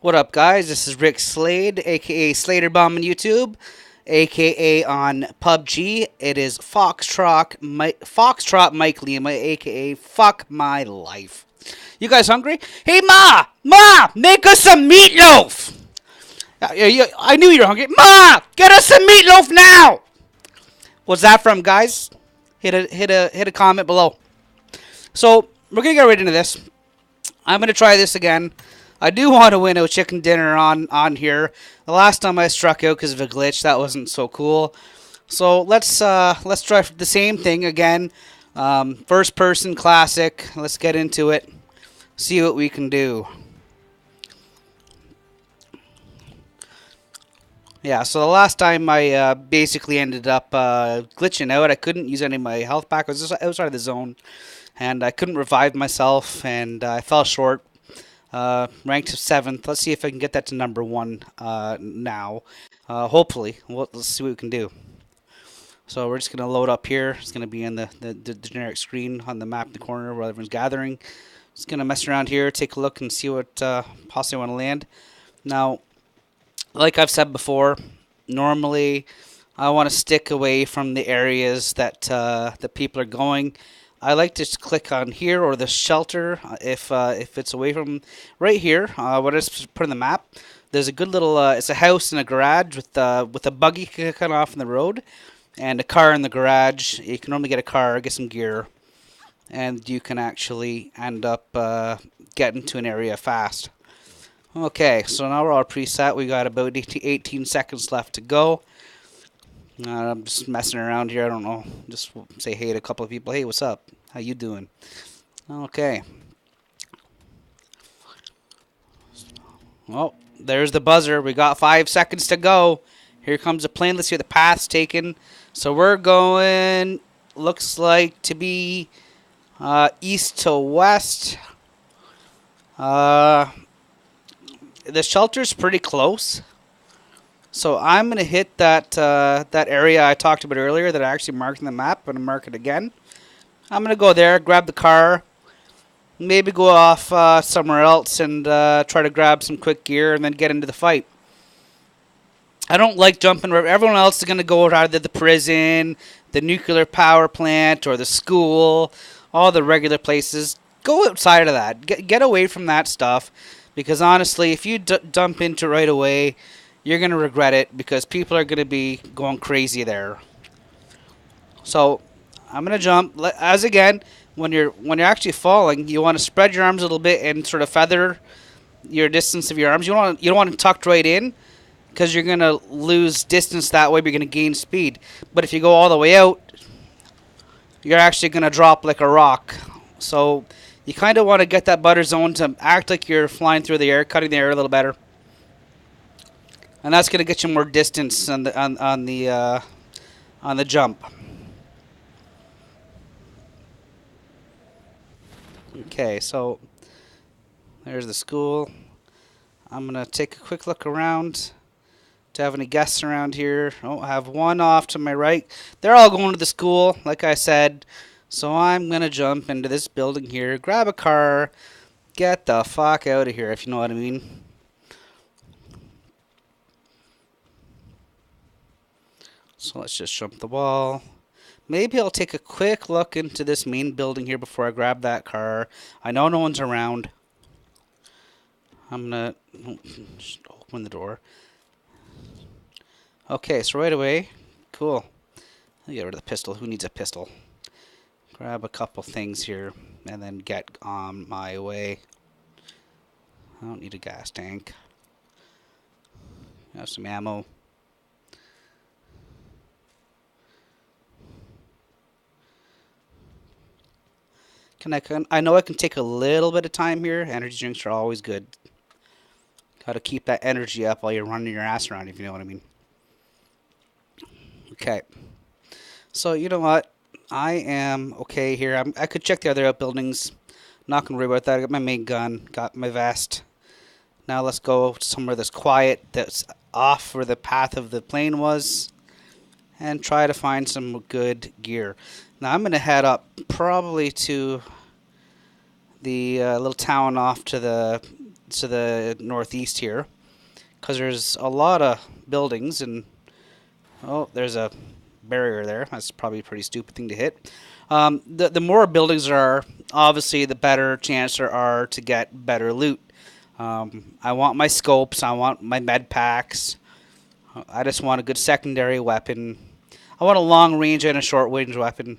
What up, guys? This is Rick Slade, aka Slater Bomb on YouTube, aka on Pubg. It is Foxtrot Mike Lima, aka Fuck My Life. You guys hungry? Hey, Ma, make us some meatloaf. I knew you were hungry. Ma, get us some meatloaf now. What's that from, guys? Hit a comment below. So we're gonna get right into this. I'm gonna try this again. I do want to win a chicken dinner on here. The last time I struck out because of a glitch, that wasn't so cool. So let's try the same thing again. First person classic. Let's get into it. See what we can do. Yeah, so the last time I basically ended up glitching out. I couldn't use any of my health pack. I was just outside of the zone, and I couldn't revive myself, and I fell short. Ranked 7th. Let's see if I can get that to number 1 now. Hopefully. Let's see what we can do. So we're just going to load up here. It's going to be in the generic screen on the map in the corner where everyone's gathering. Just going to mess around here, take a look, and see what possibly want to land. Now, like I've said before, normally I want to stick away from the areas that the people are going. I like to just click on here or the shelter if it's away from right here. What I just put on the map. There's a good little. It's a house and a garage with a buggy cut off in the road, and a car in the garage. You can normally get a car, get some gear, and you can actually end up getting to an area fast. Okay, so now we're all preset. We got about 18 seconds left to go. I'm just messing around here. I don't know. Just say hey to a couple of people. Hey, what's up? How you doing? Okay. Well, there's the buzzer. We got 5 seconds to go. Here comes the plane. Let's see what the path's taken. So we're going, looks like to be east to west. The shelter's pretty close. So I'm going to hit that area I talked about earlier that I actually marked on the map. I'm going to mark it again. I'm going to go there, grab the car, maybe go off somewhere else and try to grab some quick gear and then get into the fight. I don't like jumping where everyone else is going to go out of the prison, the nuclear power plant, or the school, all the regular places. Go outside of that. Get away from that stuff. Because honestly, if you dump into right away, you're going to regret it because people are going to be going crazy there. So I'm going to jump. As again, when you're actually falling, you want to spread your arms a little bit and sort of feather your distance of your arms. You don't want them tucked right in because you're going to lose distance that way, but you're going to gain speed. But if you go all the way out, you're actually going to drop like a rock. So you kind of want to get that butter zone to act like you're flying through the air, cutting the air a little better. And that's going to get you more distance on the jump. Okay, so there's the school. I'm going to take a quick look around. Do I have any guests around here? Oh, I have one off to my right. They're all going to the school, like I said. So I'm going to jump into this building here, grab a car, get the fuck out of here, if you know what I mean. So let's just jump the wall. Maybe I'll take a quick look into this main building here before I grab that car. I know no one's around. I'm going to just open the door. Okay, so right away. Cool. I'll get rid of the pistol. Who needs a pistol? Grab a couple things here and then get on my way. I don't need a gas tank. Have some ammo. I know I can take a little bit of time here. Energy drinks are always good. Got to keep that energy up while you're running your ass around, if you know what I mean. Okay. So, you know what? I am okay here. I could check the other outbuildings. Not going to worry about that. I got my main gun. Got my vest. Now let's go somewhere that's quiet, that's off where the path of the plane was, and try to find some good gear. Now I'm going to head up probably to the little town off to the to the northeast here, because there's a lot of buildings, and oh, there's a barrier there. That's probably a pretty stupid thing to hit. The more buildings there are, obviously, the better chance there are to get better loot. I want my scopes. I want my med packs. I just want a good secondary weapon. I want a long range and a short range weapon,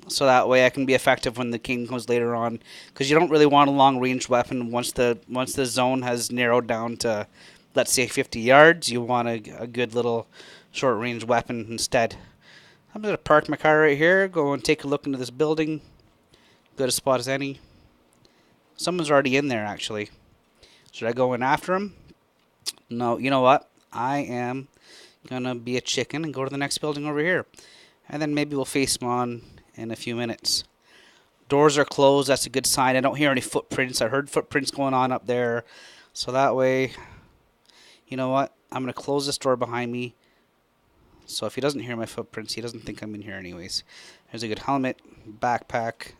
so that way I can be effective when the king comes later on. Because you don't really want a long range weapon once the zone has narrowed down to, let's say, 50 yards. You want a good little short range weapon instead. I'm gonna park my car right here. Go and take a look into this building. Good a spot as any. Someone's already in there actually. Should I go in after him? No. You know what? I am gonna be a chicken and go to the next building over here, and then maybe we'll face him on in a few minutes. Doors are closed. That's a good sign. I don't hear any footprints. I heard footprints going on up there. So that way, you know what? I'm going to close this door behind me. So if he doesn't hear my footprints, he doesn't think I'm in here anyways. There's a good helmet, backpack.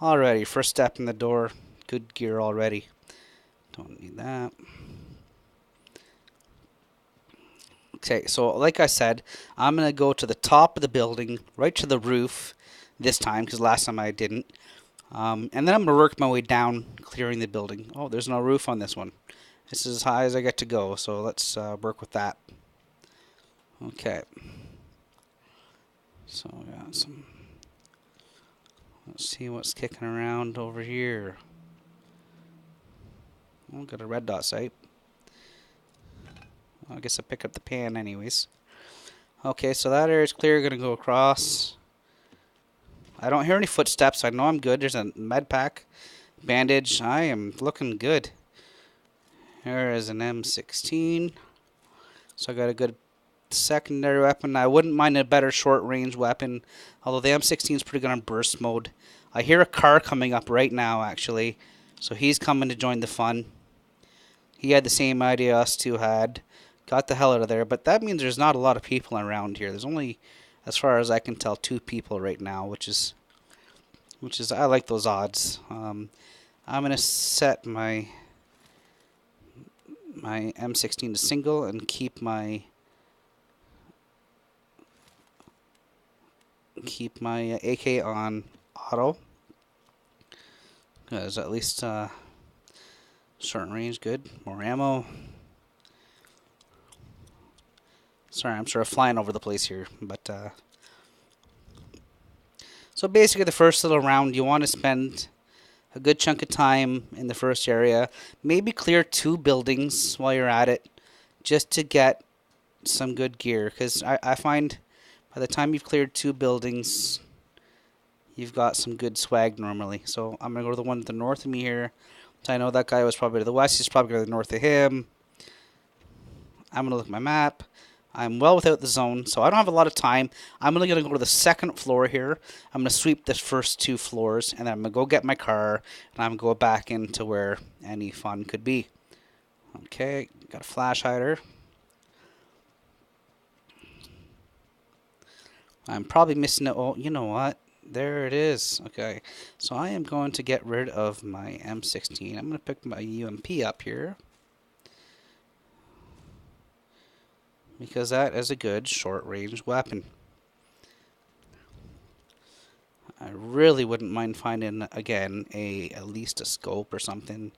Alrighty, first step in the door. Good gear already. Don't need that. Okay, so like I said, I'm going to go to the top of the building, right to the roof this time, because last time I didn't. And then I'm going to work my way down, clearing the building. Oh, there's no roof on this one. This is as high as I get to go, so let's work with that. Okay. So we got some... Let's see what's kicking around over here. Oh, got a red dot sight. I guess I'll pick up the pan anyways. Okay, so that area's clear. Gonna go across. I don't hear any footsteps. I know I'm good. There's a med pack. Bandage. I am looking good. Here is an M16. So I got a good secondary weapon. I wouldn't mind a better short range weapon, although the M16 is pretty good on burst mode. I hear a car coming up right now actually. So he's coming to join the fun. He had the same idea us two had. Got the hell out of there, but that means there's not a lot of people around here. There's only, as far as I can tell, 2 people right now, which is I like those odds. I'm gonna set my M16 to single and keep my AK on auto, because at least short range good, more ammo. Sorry, I'm sort of flying over the place here, but so basically the first little round you want to spend a good chunk of time in the first area, maybe clear 2 buildings while you're at it, just to get some good gear, because I find by the time you've cleared 2 buildings, you've got some good swag normally. So I'm going to go to the one to the north of me here. So I know that guy was probably to the west. He's probably going to the north of him. I'm going to look at my map. I'm well without the zone, so I don't have a lot of time. I'm only going to go to the second floor here. I'm going to sweep the first 2 floors, and then I'm going to go get my car, and I'm going to go back into where any fun could be. Okay, got a flash hider. I'm probably missing it. Oh, you know what? There it is. Okay, so I am going to get rid of my M16. I'm going to pick my UMP up here, because that is a good short-range weapon. I really wouldn't mind finding, again, at least a scope or something.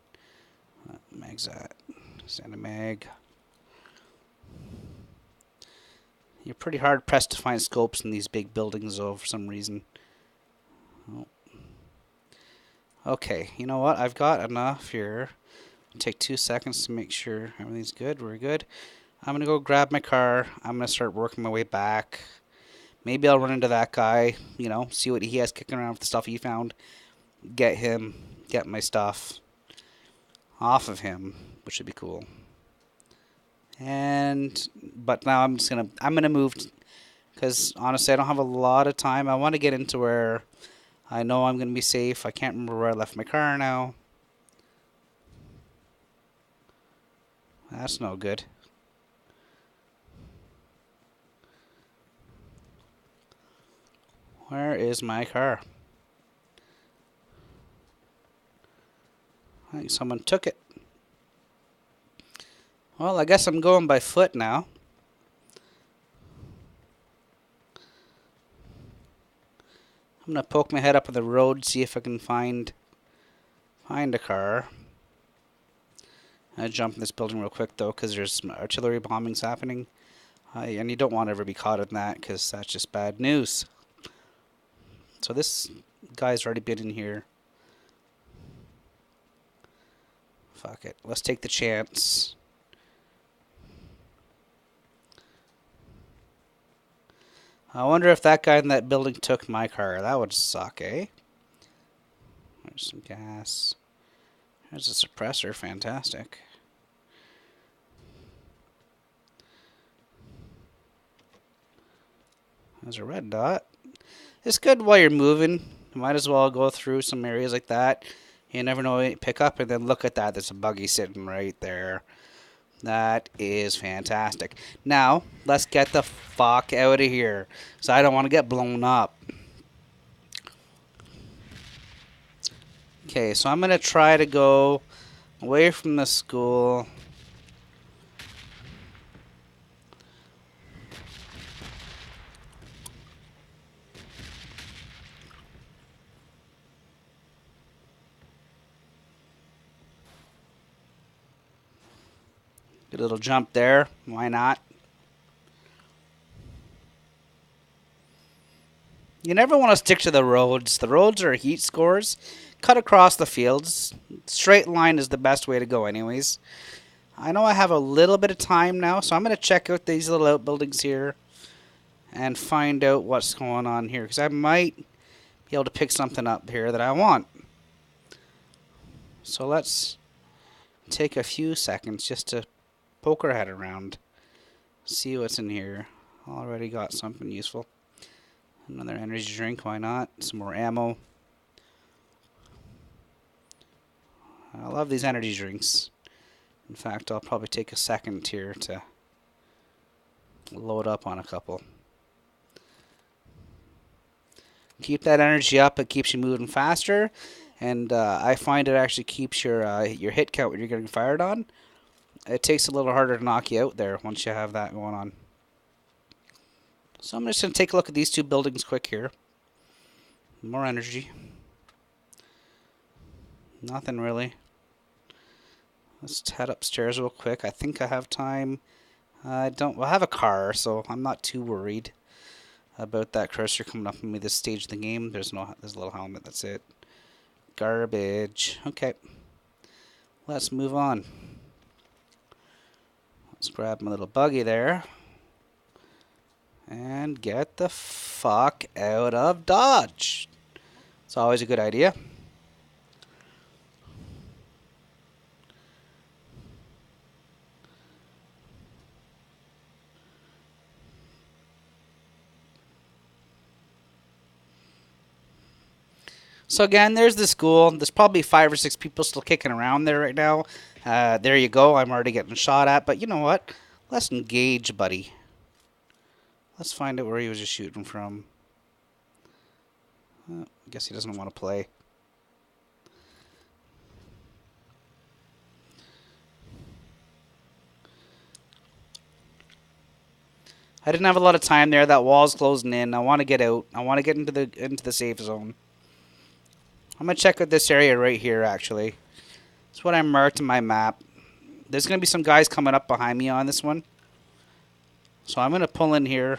Mag's that. Send a mag. You're pretty hard-pressed to find scopes in these big buildings, though, for some reason. Oh. Okay, you know what? I've got enough here. Take 2 seconds to make sure everything's good. We're good. I'm going to go grab my car. I'm going to start working my way back. Maybe I'll run into that guy, you know, see what he has kicking around with the stuff he found. Get him, get my stuff off of him, which would be cool. But now I'm going to move, because honestly I don't have a lot of time. I want to get into where I know I'm going to be safe. I can't remember where I left my car now. That's no good. Where is my car? I think someone took it. Well, I guess I'm going by foot now. I'm gonna poke my head up on the road, see if I can find a car. I jump in this building real quick though, because there's some artillery bombings happening, and you don't want to ever be caught in that, because that's just bad news. So this guy's already been in here. Fuck it, let's take the chance. I wonder if that guy in that building took my car. That would suck, eh? There's some gas. There's a suppressor. Fantastic. There's a red dot. It's good while you're moving. You might as well go through some areas like that. You never know what you pick up, and then look at that. There's a buggy sitting right there. That is fantastic. Now, let's get the fuck out of here. So I don't want to get blown up. Okay, so I'm going to try to go away from the school. Good little jump there. Why not? You never want to stick to the roads. The roads are heat scores. Cut across the fields. Straight line is the best way to go anyways. I know I have a little bit of time now, so I'm going to check out these little outbuildings here and find out what's going on here, because I might be able to pick something up here that I want. So let's take a few seconds just to poke our head around, see what's in here. Already got something useful. Another energy drink, why not? Some more ammo. I love these energy drinks. In fact, I'll probably take a second here to load up on a couple. Keep that energy up, it keeps you moving faster, and I find it actually keeps your hit count when you're getting fired on. It takes a little harder to knock you out there once you have that going on. So I'm just going to take a look at these two buildings quick here. More energy. Nothing really. Let's head upstairs real quick. I think I have time. I don't. Well, I have a car, so I'm not too worried about that cursor coming up on me this stage of the game. There's a little helmet. That's it. Garbage. Okay. Let's move on. Let's grab my little buggy there and get the fuck out of Dodge. It's always a good idea. So again, there's the school. There's probably 5 or 6 people still kicking around there right now. There you go. I'm already getting shot at. But you know what? Let's engage, buddy. Let's find out where he was just shooting from. I guess he doesn't want to play. I didn't have a lot of time there. That wall's closing in. I want to get out. I want to get into the safe zone. I'm going to check out this area right here, actually. It's what I marked in my map. There's going to be some guys coming up behind me on this one. So I'm going to pull in here.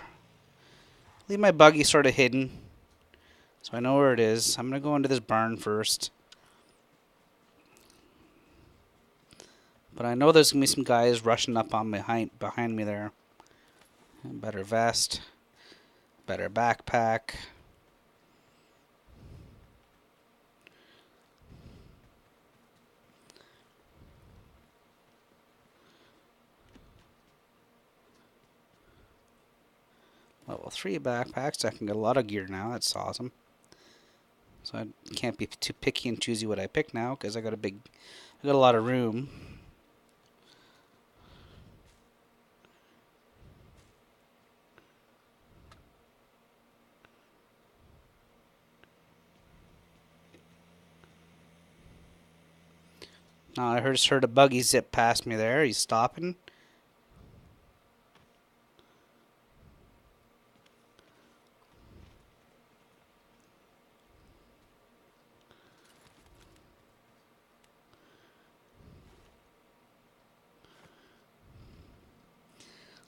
Leave my buggy sort of hidden, so I know where it is. I'm going to go into this barn first. But I know there's going to be some guys rushing up on behind me there. Better vest. Better backpack. Level 3 backpacks. I can get a lot of gear now. That's awesome. So I can't be too picky and choosy what I pick now, because I got a lot of room. I just heard a buggy zip past me there. He's stopping.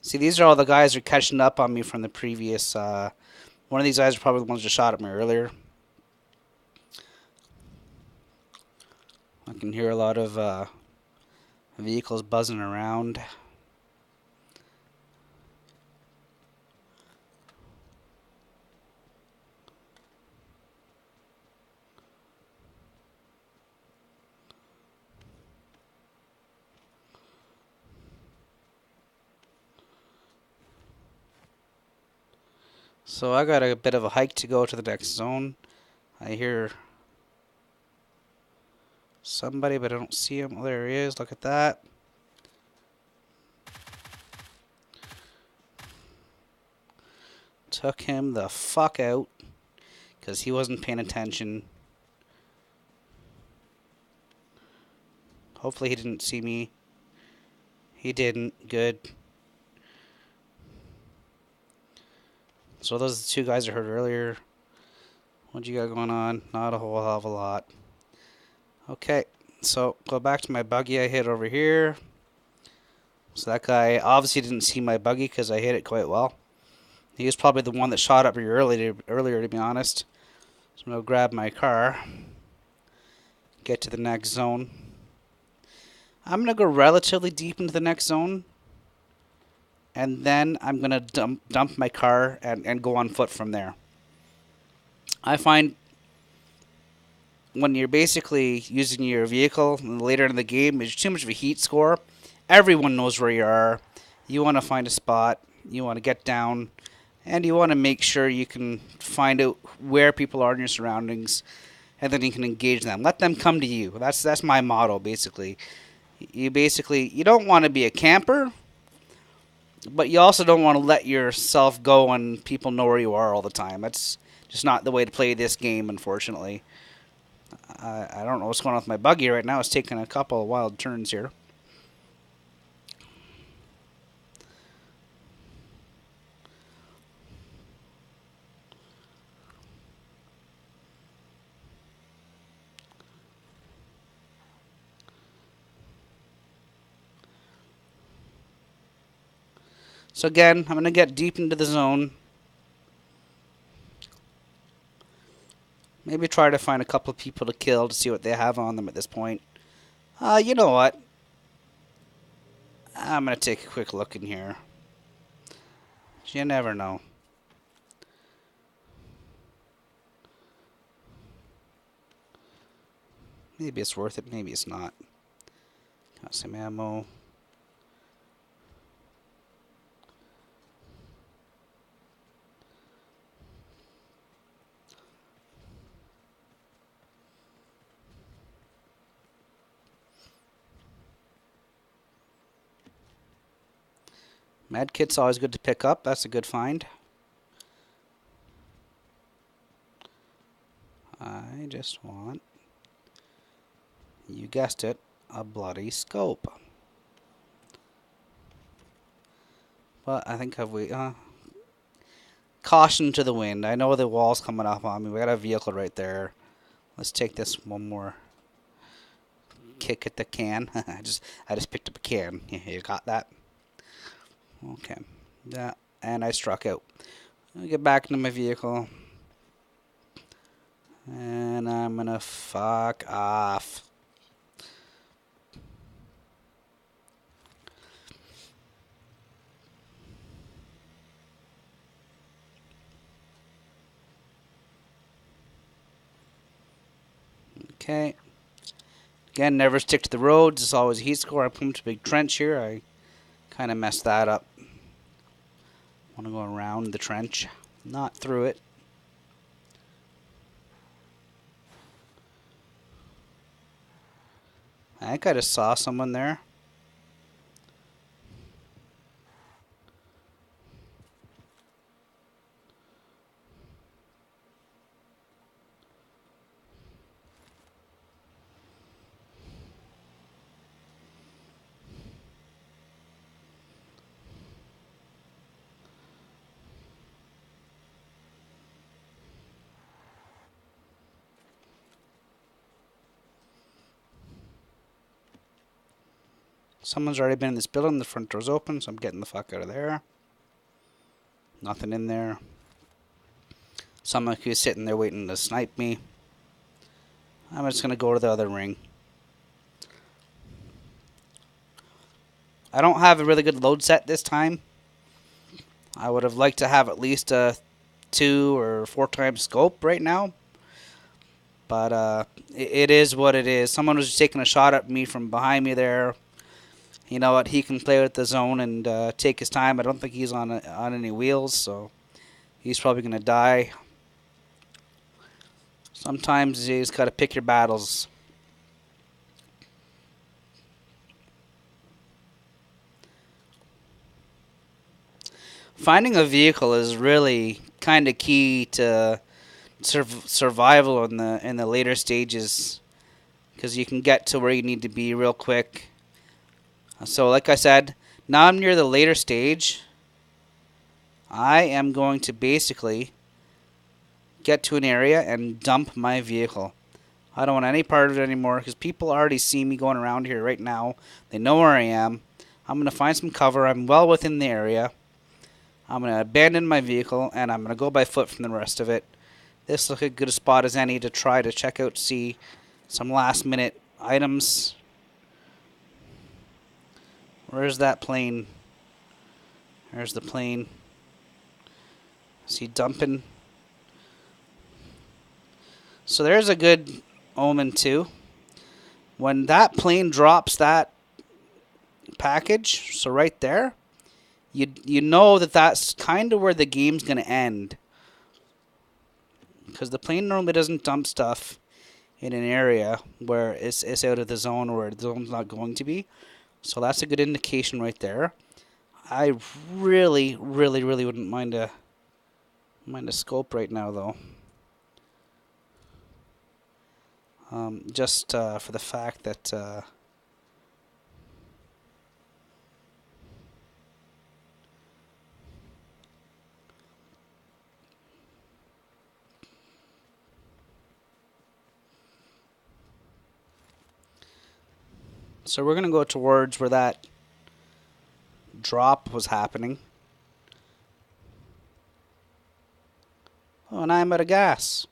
See, these are all the guys who are catching up on me from the previous. One of these guys are probably the ones that shot at me earlier. I can hear a lot of vehicles buzzing around. So I got a bit of a hike to go to the next zone. I hear somebody, but I don't see him. Oh, there he is. Look at that. Took him the fuck out because he wasn't paying attention. Hopefully he didn't see me. He didn't. Good. So those are the two guys I heard earlier. What you got going on? Not a whole hell of a lot. Okay, so go back to my buggy I hit over here. So that guy obviously didn't see my buggy because I hit it quite well. He was probably the one that shot up here earlier, to be honest. So I'm going to grab my car, get to the next zone. I'm going to go relatively deep into the next zone, and then I'm going to dump my car and go on foot from there. I find when you're basically using your vehicle later in the game, there's too much of a heat score. Everyone knows where you are. You want to find a spot. You want to get down. And you want to make sure you can find out where people are in your surroundings. And then you can engage them. Let them come to you. That's my motto, basically. You don't want to be a camper. But you also don't want to let yourself go and people know where you are all the time. That's just not the way to play this game, unfortunately. I don't know what's going on with my buggy right now. It's taking a couple of wild turns here. So again, I'm going to get deep into the zone. Maybe try to find a couple of people to kill to see what they have on them at this point. You know what? I'm going to take a quick look in here. You never know. Maybe it's worth it, maybe it's not. Got some ammo. Med kit's always good to pick up. That's a good find. I just want, you guessed it, a bloody scope. But I think caution to the wind. I know the wall's coming up on me. We got a vehicle right there. Let's take this one more kick at the can. I just picked up a can. You got that? Okay. Yeah, and I struck out. I'll get back into my vehicle. And I'm gonna fuck off. Okay. Again, never stick to the roads. It's always a heat score. I pumped a big trench here. I kind of messed that up. Want to go around the trench, not through it. I think I just saw someone there. Someone's already been in this building. The front door's open, so I'm getting the fuck out of there. Nothing in there. Someone who's sitting there waiting to snipe me. I'm just going to go to the other ring. I don't have a really good load set this time. I would have liked to have at least a 2 or 4 times scope right now. But it is what it is. Someone was taking a shot at me from behind me there. You know what? He can play with the zone and take his time. I don't think he's on any wheels, so he's probably going to die. Sometimes you just got to pick your battles. Finding a vehicle is really kind of key to survival in the later stages, because you can get to where you need to be real quick. So like I said, now I'm near the later stage. I am going to basically get to an area and dump my vehicle. I don't want any part of it anymore because people already see me going around here right now. They know where I am. I'm going to find some cover. I'm well within the area. I'm going to abandon my vehicle and I'm going to go by foot from the rest of it. This looks as good a spot as any to try to check out, see some last minute items. Where's that plane? There's the plane. Is he dumping? So there's a good omen too. When that plane drops that package, so right there, you know that that's kind of where the game's going to end. Because the plane normally doesn't dump stuff in an area where it's out of the zone or the zone's not going to be. So that's a good indication right there. I really, really, really wouldn't mind a scope right now, though. Just for the fact that so we're going to go towards where that drop was happening. Oh, and I'm out of gas.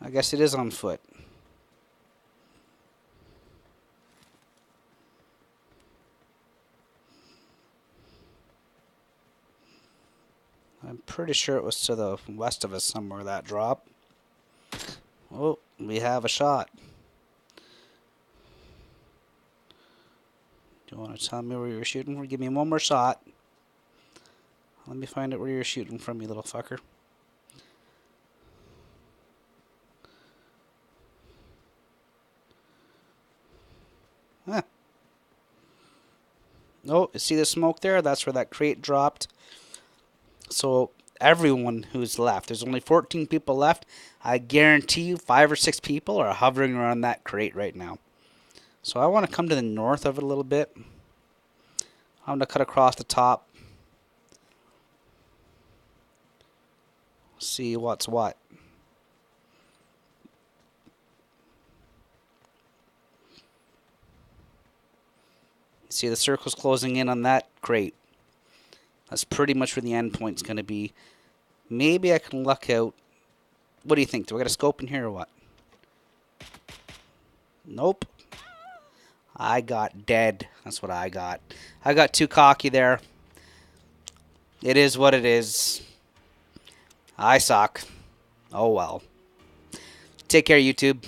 I guess it is on foot. I'm pretty sure it was to the west of us somewhere, that drop. Oh, we have a shot. Do you want to tell me where you were shooting from? Give me one more shot. Let me find out where you're shooting from, you little fucker. Huh. Oh, you see the smoke there? That's where that crate dropped. So everyone who's left, there's only 14 people left. I guarantee you 5 or 6 people are hovering around that crate right now. So I want to come to the north of it a little bit. I'm going to cut across the top. See what's what. See the circle's closing in on that crate. That's pretty much where the end point's going to be. Maybe I can luck out. What do you think? Do I got a scope in here or what? Nope. I got dead. That's what I got. I got too cocky there. It is what it is. I suck. Oh well. Take care, YouTube.